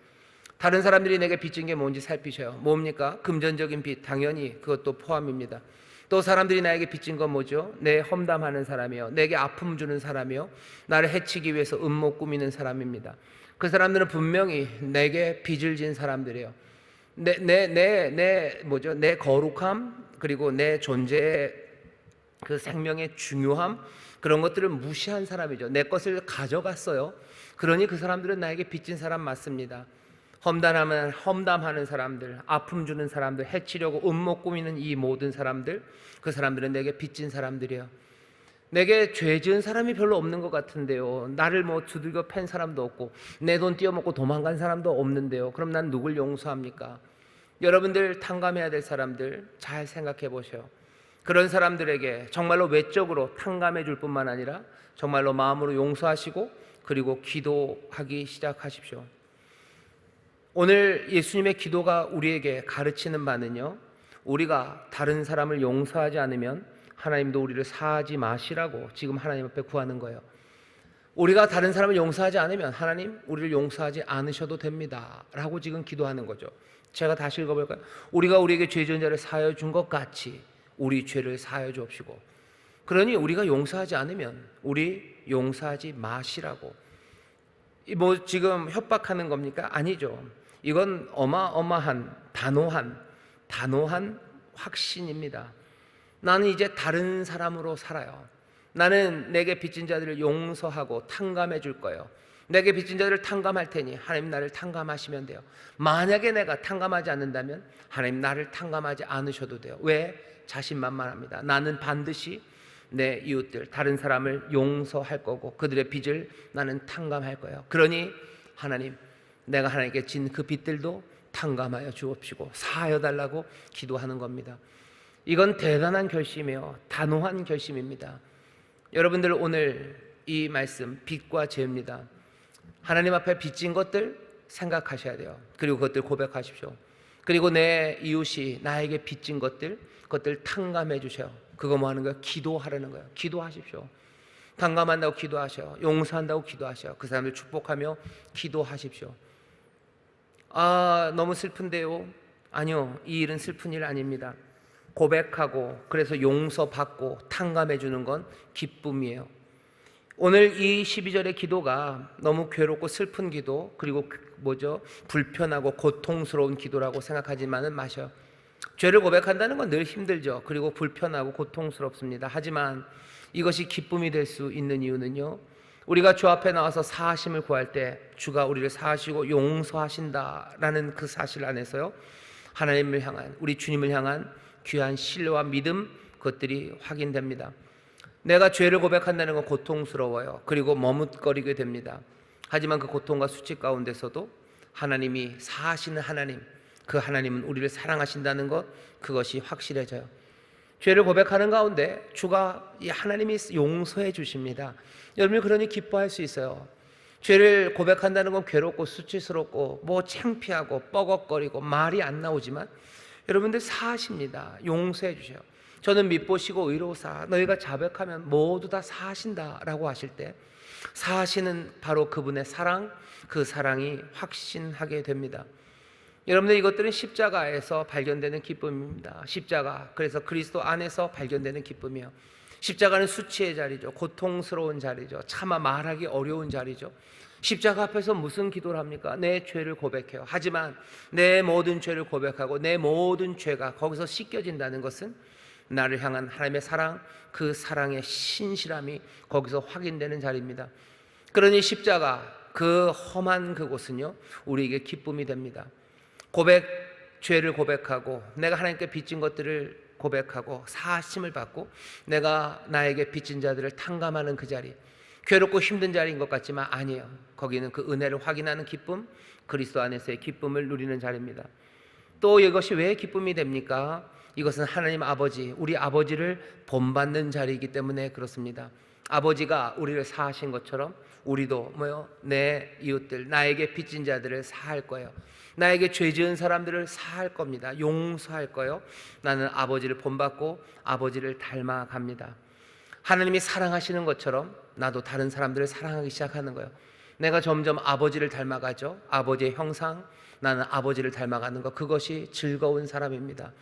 다른 사람들이 내게 빚진 게 뭔지 살피셔요. 뭡니까? 금전적인 빚, 당연히 그것도 포함입니다. 또 사람들이 나에게 빚진 건 뭐죠? 내 험담하는 사람이요, 내게 아픔 주는 사람이요, 나를 해치기 위해서 음모 꾸미는 사람입니다. 그 사람들은 분명히 내게 빚을 진 사람들이에요. 내 거룩함, 그리고 내 존재의 그 생명의 중요함, 그런 것들을 무시한 사람이죠. 내 것을 가져갔어요. 그러니 그 사람들은 나에게 빚진 사람 맞습니다. 험담하는 사람들, 아픔 주는 사람들, 해치려고 음모 꾸미는 이 모든 사람들, 그 사람들은 내게 빚진 사람들이에요. 내게 죄 지은 사람이 별로 없는 것 같은데요. 나를 두들겨 팬 사람도 없고 내 돈 띄어먹고 도망간 사람도 없는데요. 그럼 난 누굴 용서합니까? 여러분들 탕감해야 될 사람들 잘 생각해 보세요. 그런 사람들에게 정말로 외적으로 탕감해 줄 뿐만 아니라 정말로 마음으로 용서하시고, 그리고 기도하기 시작하십시오. 오늘 예수님의 기도가 우리에게 가르치는 바는요, 우리가 다른 사람을 용서하지 않으면 하나님도 우리를 사하지 마시라고 지금 하나님 앞에 구하는 거예요. 우리가 다른 사람을 용서하지 않으면 하나님, 우리를 용서하지 않으셔도 됩니다 라고 지금 기도하는 거죠. 제가 다시 읽어볼까요? 우리가 우리에게 죄 지은 자를 사하여 준 것 같이 우리 죄를 사하여 주옵시고. 그러니 우리가 용서하지 않으면 우리 용서하지 마시라고. 지금 협박하는 겁니까? 아니죠. 이건 어마어마한 단호한 확신입니다. 나는 이제 다른 사람으로 살아요. 나는 내게 빚진 자들을 용서하고 탕감해 줄 거예요. 내게 빚진 자들을 탕감할 테니 하나님 나를 탕감하시면 돼요. 만약에 내가 탕감하지 않는다면 하나님 나를 탕감하지 않으셔도 돼요. 왜? 자신만만합니다. 나는 반드시 내 이웃들, 다른 사람을 용서할 거고 그들의 빚을 나는 탕감할 거예요. 그러니 하나님, 내가 하나님께 진 그 빚들도 탕감하여 주옵시고 사하여 달라고 기도하는 겁니다. 이건 대단한 결심이에요. 단호한 결심입니다. 여러분들 오늘 이 말씀 빚과 죄입니다. 하나님 앞에 빚진 것들 생각하셔야 돼요. 그리고 그것들 고백하십시오. 그리고 내 이웃이 나에게 빚진 것들, 그것들 탕감해 주셔요. 그거 뭐 하는 거예요? 기도하라는 거예요. 기도하십시오. 탕감한다고 기도하셔요. 용서한다고 기도하셔요. 그 사람들 축복하며 기도하십시오. 너무 슬픈데요. 아니요, 이 일은 슬픈 일 아닙니다. 고백하고 그래서 용서받고 탕감해 주는 건 기쁨이에요. 오늘 이 12절의 기도가 너무 괴롭고 슬픈 기도, 그리고 불편하고 고통스러운 기도라고 생각하지만은 마셔. 죄를 고백한다는 건 늘 힘들죠. 그리고 불편하고 고통스럽습니다. 하지만 이것이 기쁨이 될 수 있는 이유는요, 우리가 주 앞에 나와서 사하심을 구할 때 주가 우리를 사하시고 용서하신다라는 그 사실 안에서요, 하나님을 향한, 우리 주님을 향한 귀한 신뢰와 믿음, 그것들이 확인됩니다. 내가 죄를 고백한다는 건 고통스러워요. 그리고 머뭇거리게 됩니다. 하지만 그 고통과 수치 가운데서도 하나님이 사하시는 하나님, 그 하나님은 우리를 사랑하신다는 것, 그것이 확실해져요. 죄를 고백하는 가운데 주가, 이 하나님이 용서해 주십니다. 여러분이 그러니 기뻐할 수 있어요. 죄를 고백한다는 건 괴롭고 수치스럽고 창피하고 뻐걱거리고 말이 안 나오지만 여러분들 사하십니다. 용서해 주셔요. 저는 밉보시고 의로사 너희가 자백하면 모두 다 사하신다라고 하실 때 사하시는 바로 그분의 사랑, 그 사랑이 확신하게 됩니다. 여러분들, 이것들은 십자가에서 발견되는 기쁨입니다. 십자가, 그래서 그리스도 안에서 발견되는 기쁨이에요. 십자가는 수치의 자리죠. 고통스러운 자리죠. 차마 말하기 어려운 자리죠. 십자가 앞에서 무슨 기도를 합니까? 내 죄를 고백해요. 하지만 내 모든 죄를 고백하고 내 모든 죄가 거기서 씻겨진다는 것은 나를 향한 하나님의 사랑, 그 사랑의 신실함이 거기서 확인되는 자리입니다. 그러니 십자가, 그 험한 그곳은요, 우리에게 기쁨이 됩니다. 죄를 고백하고 내가 하나님께 빚진 것들을 고백하고 사하심을 받고 내가 나에게 빚진 자들을 탕감하는 그 자리, 괴롭고 힘든 자리인 것 같지만 아니에요. 거기는 그 은혜를 확인하는 기쁨, 그리스도 안에서의 기쁨을 누리는 자리입니다. 또 이것이 왜 기쁨이 됩니까? 이것은 하나님 아버지, 우리 아버지를 본받는 자리이기 때문에 그렇습니다. 아버지가 우리를 사하신 것처럼 우리도 내 이웃들, 나에게 빚진 자들을 사할 거예요. 나에게 죄 지은 사람들을 사할 겁니다. 용서할 거예요. 나는 아버지를 본받고 아버지를 닮아갑니다. 하나님이 사랑하시는 것처럼 나도 다른 사람들을 사랑하기 시작하는 거예요. 내가 점점 아버지를 닮아가죠. 아버지의 형상, 나는 아버지를 닮아가는 것, 그것이 즐거운 사람입니다.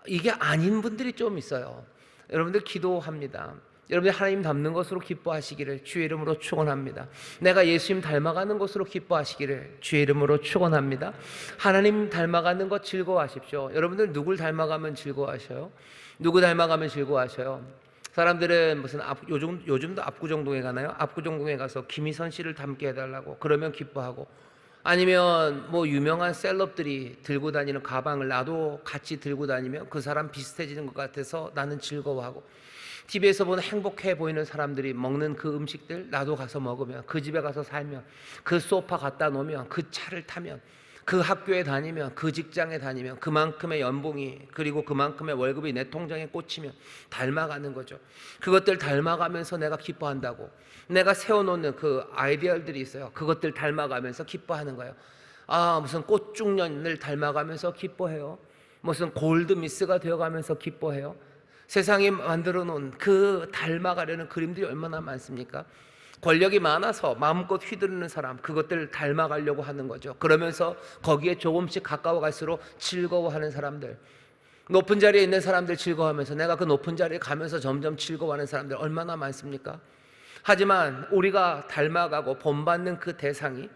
이게 아닌 분들이 좀 있어요. 여러분들 기도합니다. 여러분들 하나님 닮는 것으로 기뻐하시기를 주의 이름으로 축원합니다. 내가 예수님 닮아가는 것으로 기뻐하시기를 주의 이름으로 축원합니다. 하나님 닮아가는 것 즐거워하십시오. 여러분들 누굴 닮아가면 즐거워하셔요? 누구 닮아가면 즐거워하셔요? 사람들은 무슨 요즘도 압구정동에 가나요? 압구정동에 가서 김희선 씨를 닮게 해달라고 그러면 기뻐하고, 아니면 뭐 유명한 셀럽들이 들고 다니는 가방을 나도 같이 들고 다니면 그 사람 비슷해지는 것 같아서 나는 즐거워하고, TV에서 보는 행복해 보이는 사람들이 먹는 그 음식들 나도 가서 먹으면, 그 집에 가서 살면, 그 소파 갖다 놓으면, 그 차를 타면, 그 학교에 다니면, 그 직장에 다니면 그만큼의 연봉이, 그리고 그만큼의 월급이 내 통장에 꽂히면 닮아가는 거죠. 그것들 닮아가면서 내가 기뻐한다고. 내가 세워놓는 그 아이디어들이 있어요. 그것들 닮아가면서 기뻐하는 거예요. 무슨 꽃중년을 닮아가면서 기뻐해요. 무슨 골드미스가 되어가면서 기뻐해요. 세상이 만들어 놓은 그 닮아가려는 그림들이 얼마나 많습니까? 권력이 많아서 마음껏 휘두르는 사람, 그것들 닮아가려고 하는 거죠. 그러면서 거기에 조금씩 가까워갈수록 즐거워하는 사람들, 높은 자리에 있는 사람들 즐거워하면서 내가 그 높은 자리에 가면서 점점 즐거워하는 사람들 얼마나 많습니까? 하지만 우리가 닮아가고 본받는 그 대상이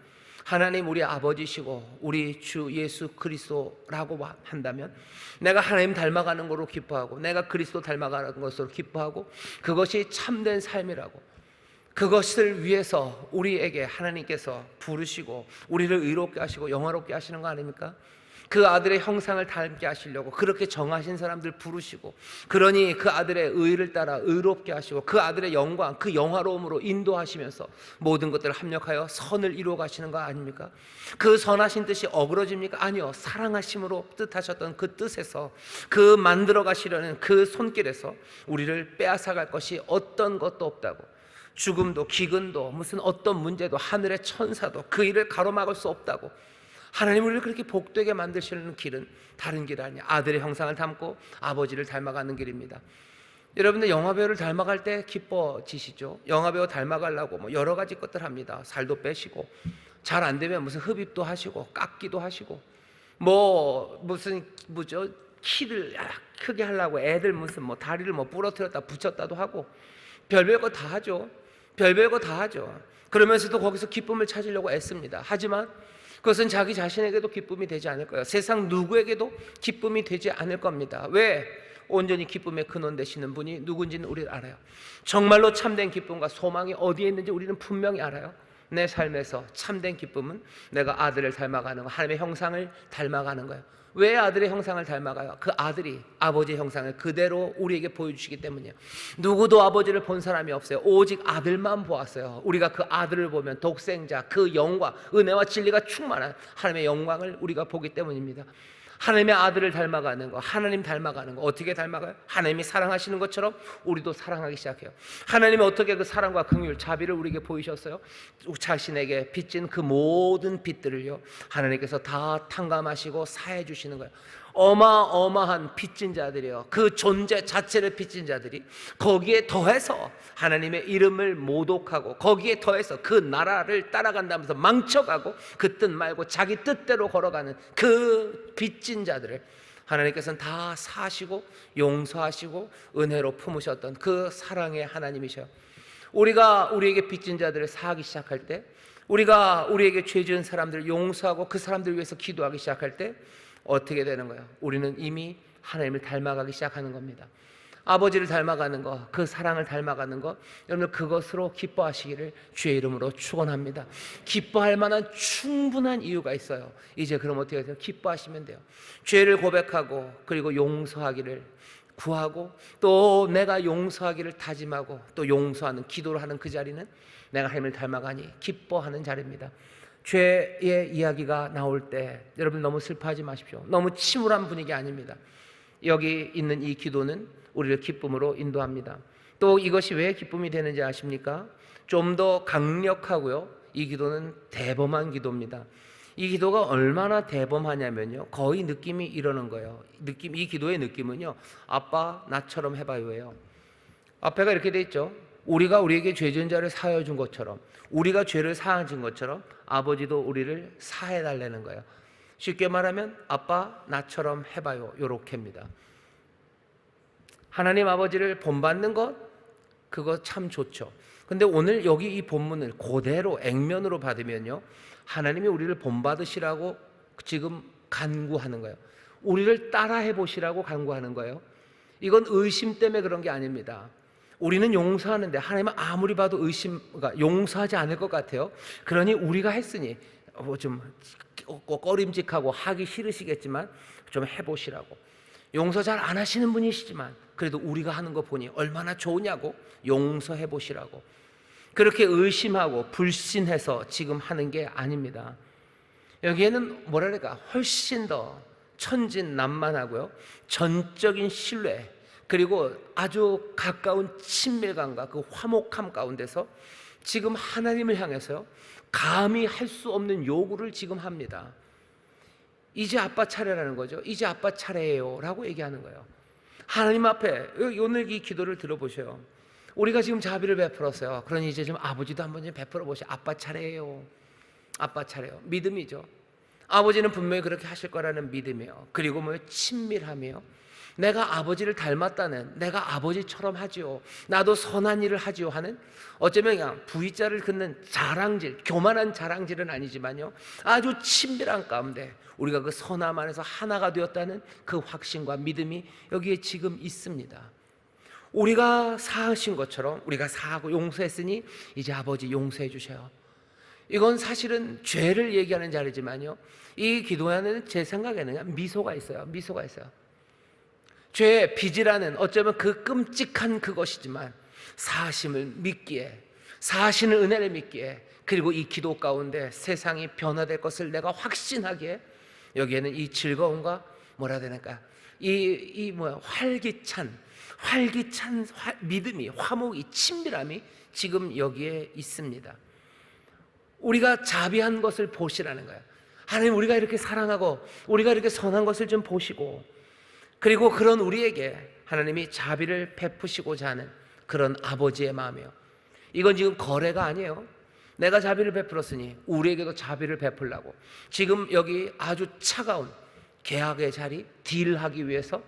하나님 우리 아버지시고 우리 주 예수 그리스도라고 한다면, 내가 하나님 닮아가는 것으로 기뻐하고 내가 그리스도 닮아가는 것으로 기뻐하고, 그것이 참된 삶이라고, 그것을 위해서 우리에게 하나님께서 부르시고 우리를 의롭게 하시고 영화롭게 하시는 거 아닙니까? 그 아들의 형상을 닮게 하시려고 그렇게 정하신 사람들 부르시고, 그러니 그 아들의 의를 따라 의롭게 하시고 그 아들의 영광, 그 영화로움으로 인도하시면서 모든 것들을 합력하여 선을 이루어 가시는 거 아닙니까? 그 선하신 뜻이 어그러집니까? 아니요. 사랑하심으로 뜻하셨던 그 뜻에서, 그 만들어 가시려는 그 손길에서 우리를 빼앗아갈 것이 어떤 것도 없다고. 죽음도 기근도 무슨 어떤 문제도 하늘의 천사도 그 일을 가로막을 수 없다고. 하나님 우리를 그렇게 복되게 만드시는 길은 다른 길 아니야. 아들의 형상을 닮고 아버지를 닮아가는 길입니다. 여러분들 영화배우를 닮아갈 때 기뻐지시죠? 영화배우 닮아가려고 여러 가지 것들 합니다. 살도 빼시고, 잘 안 되면 무슨 흡입도 하시고 깎기도 하시고, 키를 크게 하려고 애들 무슨 다리를 부러뜨렸다 붙였다도 하고, 별별 거 다 하죠. 별별 거 다 하죠. 그러면서도 거기서 기쁨을 찾으려고 애씁니다. 하지만 그것은 자기 자신에게도 기쁨이 되지 않을 거예요. 세상 누구에게도 기쁨이 되지 않을 겁니다. 왜? 온전히 기쁨의 근원 되시는 분이 누군지는 우리는 알아요. 정말로 참된 기쁨과 소망이 어디에 있는지 우리는 분명히 알아요. 내 삶에서 참된 기쁨은 내가 아들을 닮아가는 거, 하나님의 형상을 닮아가는 거예요. 왜 아들의 형상을 닮아가요? 그 아들이 아버지의 형상을 그대로 우리에게 보여주시기 때문이에요. 누구도 아버지를 본 사람이 없어요. 오직 아들만 보았어요. 우리가 그 아들을 보면 독생자, 그 영광, 은혜와 진리가 충만한 하나님의 영광을 우리가 보기 때문입니다. 하나님의 아들을 닮아가는 거, 하나님 닮아가는 거, 어떻게 닮아가요? 하나님이 사랑하시는 것처럼 우리도 사랑하기 시작해요. 하나님이 어떻게 그 사랑과 긍휼, 자비를 우리에게 보이셨어요? 자신에게 빚진 그 모든 빚들을요, 하나님께서 다 탕감하시고 사해 주시는 거예요. 어마어마한 빚진 자들이요, 그 존재 자체를 빚진 자들이 거기에 더해서 하나님의 이름을 모독하고, 거기에 더해서 그 나라를 따라간다면서 망쳐가고 그 뜻 말고 자기 뜻대로 걸어가는 그 빚진 자들을 하나님께서는 다 사시고 용서하시고 은혜로 품으셨던 그 사랑의 하나님이셔요. 우리가 우리에게 빚진 자들을 사하기 시작할 때, 우리가 우리에게 죄 지은 사람들을 용서하고 그 사람들을 위해서 기도하기 시작할 때 어떻게 되는 거예요? 우리는 이미 하나님을 닮아가기 시작하는 겁니다. 아버지를 닮아가는 것, 그 사랑을 닮아가는 것, 여러분 그것으로 기뻐하시기를 주의 이름으로 축원합니다. 기뻐할 만한 충분한 이유가 있어요. 이제 그럼 어떻게 해요? 기뻐하시면 돼요. 죄를 고백하고 그리고 용서하기를, 구하고 또 내가 용서하기를 다짐하고 또 용서하는 기도를 하는 그 자리는 내가 하나님을 닮아가니 기뻐하는 자리입니다. 죄의 이야기가 나올 때 여러분 너무 슬퍼하지 마십시오. 너무 침울한 분위기 아닙니다. 여기 있는 이 기도는 우리를 기쁨으로 인도합니다. 또 이것이 왜 기쁨이 되는지 아십니까? 좀 더 강력하고요, 이 기도는 대범한 기도입니다. 이 기도가 얼마나 대범하냐면요, 거의 느낌이 이러는 거예요. 이 기도의 느낌은요, 아빠 나처럼 해봐요예요. 앞에가 이렇게 돼 있죠. 우리가 우리에게 죄 지은 자를 사하여 준 것처럼, 우리가 죄를 사하진 것처럼 아버지도 우리를 사해 달라는 거예요. 쉽게 말하면 아빠 나처럼 해봐요, 요렇게입니다. 하나님 아버지를 본받는 것, 그거 참 좋죠. 근데 오늘 여기 이 본문을 그대로 액면으로 받으면요, 하나님이 우리를 본받으시라고 지금 간구하는 거예요. 우리를 따라해 보시라고 간구하는 거예요. 이건 의심 때문에 그런 게 아닙니다. 우리는 용서하는데 하나님은 아무리 봐도 그러니까 용서하지 않을 것 같아요. 그러니 우리가 했으니 좀 꺼림직하고 하기 싫으시겠지만 좀 해보시라고. 용서 잘 안 하시는 분이시지만 그래도 우리가 하는 거 보니 얼마나 좋으냐고 용서해 보시라고. 그렇게 의심하고 불신해서 지금 하는 게 아닙니다. 여기에는 뭐랄까 훨씬 더 천진난만하고요, 전적인 신뢰, 그리고 아주 가까운 친밀감과 그 화목함 가운데서 지금 하나님을 향해서요, 감히 할 수 없는 요구를 지금 합니다. 이제 아빠 차례라는 거죠. 이제 아빠 차례예요 라고 얘기하는 거예요. 하나님 앞에 오늘 이 기도를 들어보세요. 우리가 지금 자비를 베풀었어요. 그러니 이제 좀 아버지도 한번 좀 베풀어 보세요. 아빠 차례예요. 아빠 차례요. 믿음이죠. 아버지는 분명히 그렇게 하실 거라는 믿음이요. 그리고 뭐 친밀함이요. 내가 아버지를 닮았다는, 내가 아버지처럼 하지요, 나도 선한 일을 하지요 하는, 어쩌면 그냥 V자를 긋는 자랑질, 교만한 자랑질은 아니지만요, 아주 친밀한 가운데 우리가 그 선함 안에서 하나가 되었다는 그 확신과 믿음이 여기에 지금 있습니다. 우리가 사하신 것처럼 우리가 사하고 용서했으니 이제 아버지 용서해 주셔요. 이건 사실은 죄를 얘기하는 자리지만요, 이 기도에는 제 생각에는 그냥 미소가 있어요. 미소가 있어요. 죄의 빚이라는 어쩌면 그 끔찍한 그것이지만 사하심을 믿기에, 사하시는 은혜를 믿기에, 그리고 이 기도 가운데 세상이 변화될 것을 내가 확신하기에 여기에는 이 즐거움과 뭐라 해야 되나까, 활기찬 믿음이, 화목이, 친밀함이 지금 여기에 있습니다. 우리가 자비한 것을 보시라는 거예요. 하나님, 우리가 이렇게 사랑하고 우리가 이렇게 선한 것을 좀 보시고, 그리고 그런 우리에게 하나님이 자비를 베푸시고자 하는 그런 아버지의 마음이에요. 이건 지금 거래가 아니에요. 내가 자비를 베풀었으니 우리에게도 자비를 베풀라고. 지금 여기 아주 차가운 계약의 자리, 딜하기 위해서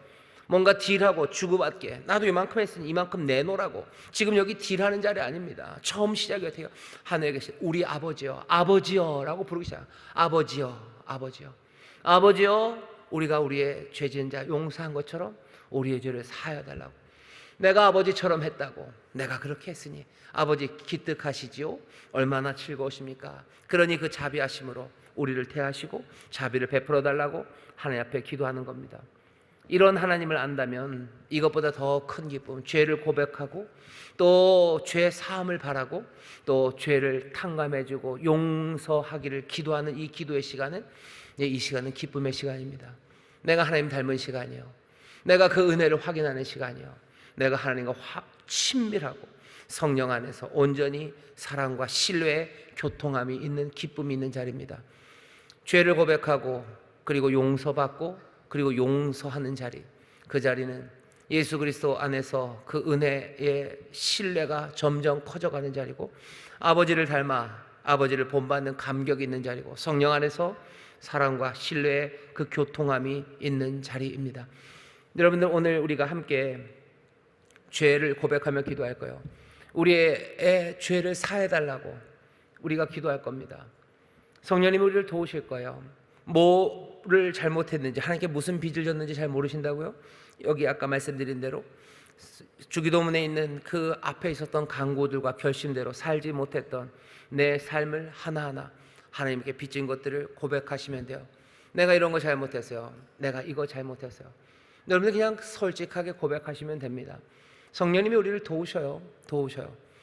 뭔가 딜하고 주고받게, 나도 이만큼 했으니 이만큼 내놓으라고. 지금 여기 딜하는 자리 아닙니다. 처음 시작이 어떻게 해요? 하늘에 계신 우리 아버지요, 아버지요 라고 부르기 시작. 아버지요, 아버지요, 아버지요, 우리가 우리의 죄 지은 자 용서한 것처럼 우리의 죄를 사하여 달라고. 내가 아버지처럼 했다고. 내가 그렇게 했으니 아버지 기특하시지요? 얼마나 즐거우십니까? 그러니 그 자비하심으로 우리를 대하시고 자비를 베풀어 달라고 하나님 앞에 기도하는 겁니다. 이런 하나님을 안다면 이것보다 더 큰 기쁨, 죄를 고백하고 또 죄 사함을 바라고 또 죄를 탕감해주고 용서하기를 기도하는 이 기도의 시간은, 이 시간은 기쁨의 시간입니다. 내가 하나님 닮은 시간이요, 내가 그 은혜를 확인하는 시간이요, 내가 하나님과 친밀하고 성령 안에서 온전히 사랑과 신뢰의 교통함이 있는, 기쁨이 있는 자리입니다. 죄를 고백하고 그리고 용서받고 그리고 용서하는 자리, 그 자리는 예수 그리스도 안에서 그 은혜의 신뢰가 점점 커져가는 자리고, 아버지를 닮아 아버지를 본받는 감격이 있는 자리고, 성령 안에서 사랑과 신뢰의 그 교통함이 있는 자리입니다. 여러분들, 오늘 우리가 함께 죄를 고백하며 기도할 거예요. 우리의 죄를 사해달라고 우리가 기도할 겁니다. 성령님이 우리를 도우실 거예요. 뭐를 잘못했는지, 하나님께 무슨 빚을 졌는지 잘 모르신다고요? 여기 아까 말씀드린 대로 주기도문에 있는 그 앞에 있었던 간구들과 결심대로 살지 못했던 내 삶을 하나하나 하나님께 빚진 것들을 고백하시면 돼요. 내가 이런 거 잘못했어요. 내가 이거 잘못했어요. 여러분들 그냥 솔직하게 고백하시면 됩니다. 성령님이 우리를 도우셔요.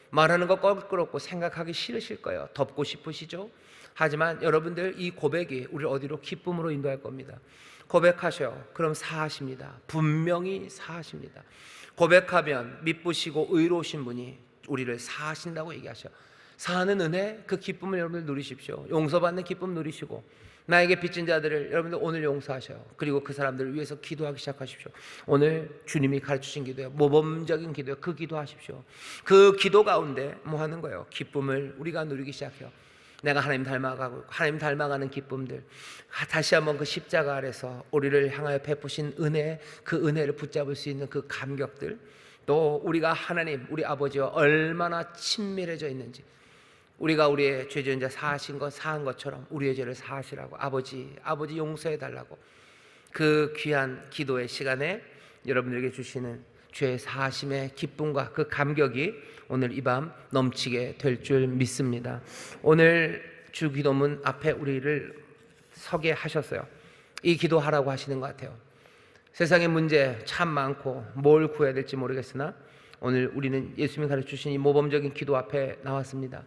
말하는 거 껄끄럽고 생각하기 싫으실 거예요. 덮고 싶으시죠? 하지만 여러분들 이 고백이 우리를 어디로 기쁨으로 인도할 겁니다. 고백하셔요. 그럼 사하십니다. 분명히 사하십니다. 고백하면 미쁘시고 의로우신 분이 우리를 사하신다고 얘기하셔. 사하는 은혜, 그 기쁨을 여러분들 누리십시오. 용서받는 기쁨 누리시고, 나에게 빚진 자들을 여러분들 오늘 용서하셔요. 그리고 그 사람들을 위해서 기도하기 시작하십시오. 오늘 주님이 가르치신 기도예요. 모범적인 기도예요. 그 기도하십시오. 그 기도 가운데 뭐 하는 거예요? 기쁨을 우리가 누리기 시작해요. 내가 하나님 닮아가고 하나님 닮아가는 기쁨들, 다시 한번 그 십자가 아래서 우리를 향하여 베푸신 은혜, 그 은혜를 붙잡을 수 있는 그 감격들, 또 우리가 하나님 우리 아버지와 얼마나 친밀해져 있는지, 우리가 우리의 죄 지은 자 사하신 것 사한 것처럼 우리의 죄를 사하시라고 아버지 용서해 달라고, 그 귀한 기도의 시간에 여러분들에게 주시는 죄 사하심의 기쁨과 그 감격이 오늘 이 밤 넘치게 될 줄 믿습니다. 오늘 주 기도문 앞에 우리를 서게 하셨어요. 이 기도하라고 하시는 것 같아요. 세상의 문제 참 많고 뭘 구해야 될지 모르겠으나 오늘 우리는 예수님이 가르쳐주신 이 모범적인 기도 앞에 나왔습니다.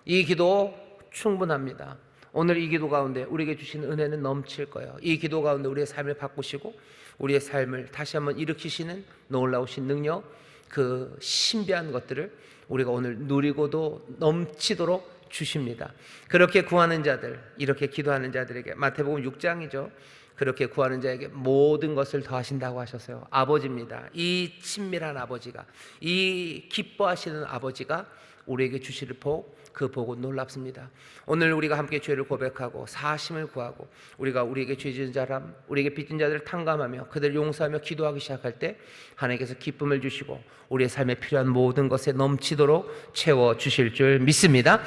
이 기도 충분합니다. 오늘 이 기도 가운데 우리에게 주신 은혜는 넘칠 거예요. 이 기도 가운데 우리의 삶을 바꾸시고 우리의 삶을 다시 한번 일으키시는 놀라우신 능력, 그 신비한 것들을 우리가 오늘 누리고도 넘치도록 주십니다. 그렇게 구하는 자들, 이렇게 기도하는 자들에게, 마태복음 6장이죠. 그렇게 구하는 자에게 모든 것을 더하신다고 하셨어요. 아버지입니다. 이 친밀한 아버지가, 이 기뻐하시는 아버지가 우리에게 주실 복, 그 복은 놀랍습니다. 오늘 우리가 함께 죄를 고백하고 사하심을 구하고 우리가 우리에게 죄 지은 사람, 우리에게 빚진 자들을 탕감하며 그들을 용서하며 기도하기 시작할 때 하나님께서 기쁨을 주시고 우리의 삶에 필요한 모든 것에 넘치도록 채워주실 줄 믿습니다.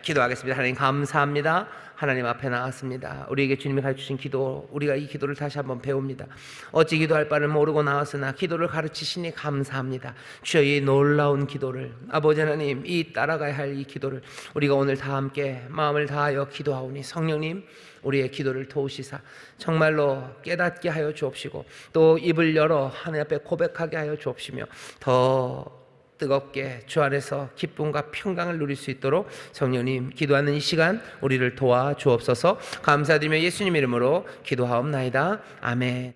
기도하겠습니다. 하나님 감사합니다. 하나님 앞에 나왔습니다. 우리에게 주님이 가르치신 기도, 우리가 이 기도를 다시 한번 배웁니다. 어찌 기도할 바를 모르고 나왔으나 기도를 가르치시니 감사합니다. 주여, 이 놀라운 기도를, 아버지 하나님, 이 따라가야 할 이 기도를 우리가 오늘 다 함께 마음을 다하여 기도하오니 성령님, 우리의 기도를 도우시사 정말로 깨닫게 하여 주옵시고 또 입을 열어 하나님 앞에 고백하게 하여 주옵시며 더 뜨겁게 주 안에서 기쁨과 평강을 누릴 수 있도록 성령님, 기도하는 이 시간 우리를 도와 주옵소서. 감사드리며 예수님 이름으로 기도하옵나이다. 아멘.